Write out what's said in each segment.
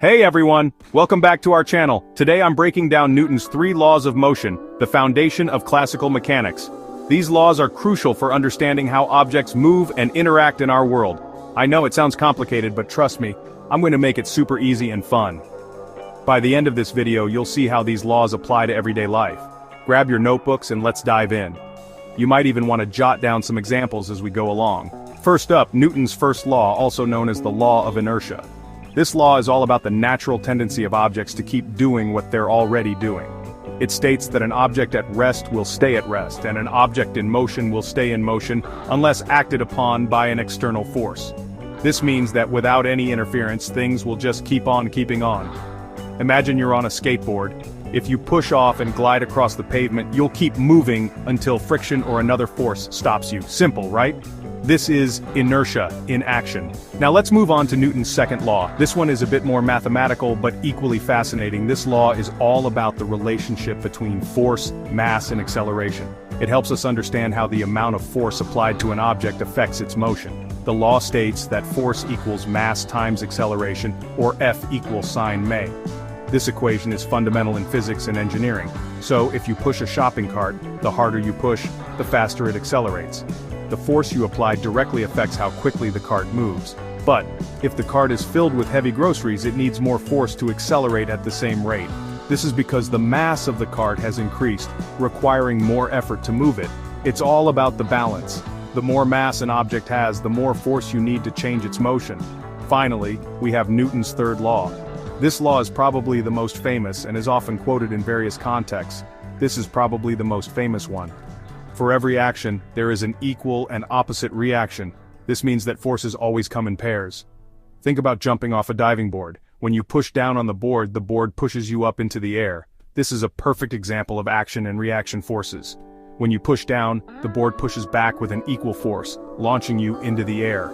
Hey everyone, welcome back to our channel. Today I'm breaking down Newton's 3 laws of motion, the foundation of classical mechanics. These laws are crucial for understanding how objects move and interact in our world. I know it sounds complicated, but trust me, I'm going to make it super easy and fun. By the end of this video, you'll see how these laws apply to everyday life. Grab your notebooks and let's dive in. You might even want to jot down some examples as we go along. First up, Newton's first law, also known as the law of inertia. This law is all about the natural tendency of objects to keep doing what they're already doing. It states that an object at rest will stay at rest, and an object in motion will stay in motion unless acted upon by an external force. This means that without any interference, things will just keep on keeping on. Imagine you're on a skateboard. If you push off and glide across the pavement, you'll keep moving until friction or another force stops you. Simple, right? This is inertia in action. Now let's move on to Newton's second law. This one is a bit more mathematical but equally fascinating. This law is all about the relationship between force, mass, and acceleration. It helps us understand how the amount of force applied to an object affects its motion. The law states that force equals mass times acceleration, or F equals sine ma. This equation is fundamental in physics and engineering. So if you push a shopping cart, the harder you push, the faster it accelerates. The force you apply directly affects how quickly the cart moves. But if the cart is filled with heavy groceries, it needs more force to accelerate at the same rate. This is because the mass of the cart has increased, requiring more effort to move it. It's all about the balance. The more mass an object has, the more force you need to change its motion. Finally, we have Newton's third law. This law is probably the most famous and is often quoted in various contexts. This is probably the most famous one. For every action, there is an equal and opposite reaction. This means that forces always come in pairs. Think about jumping off a diving board. When you push down on the board pushes you up into the air. This is a perfect example of action and reaction forces. When you push down, the board pushes back with an equal force, launching you into the air.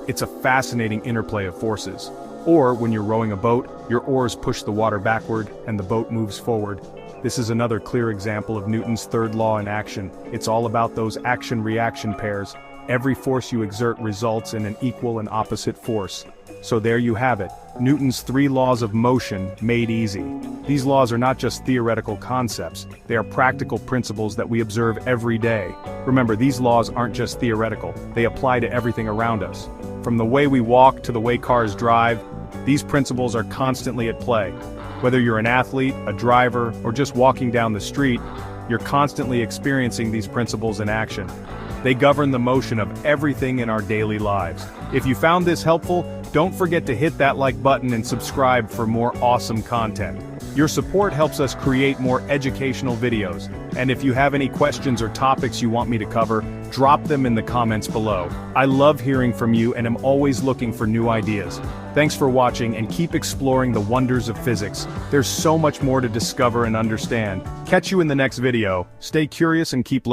It's a fascinating interplay of forces. Or when you're rowing a boat, your oars push the water backward and the boat moves forward. This is another clear example of Newton's third law in action. It's all about those action-reaction pairs. Every force you exert results in an equal and opposite force. So there you have it, Newton's 3 laws of motion made easy. These laws are not just theoretical concepts, they are practical principles that we observe every day. Remember, these laws aren't just theoretical, they apply to everything around us. From the way we walk to the way cars drive, these principles are constantly at play. Whether you're an athlete, a driver, or just walking down the street, you're constantly experiencing these principles in action. They govern the motion of everything in our daily lives. If you found this helpful, don't forget to hit that like button and subscribe for more awesome content. Your support helps us create more educational videos, and if you have any questions or topics you want me to cover, drop them in the comments below. I love hearing from you and am always looking for new ideas. Thanks for watching and keep exploring the wonders of physics. There's so much more to discover and understand. Catch you in the next video. Stay curious and keep learning.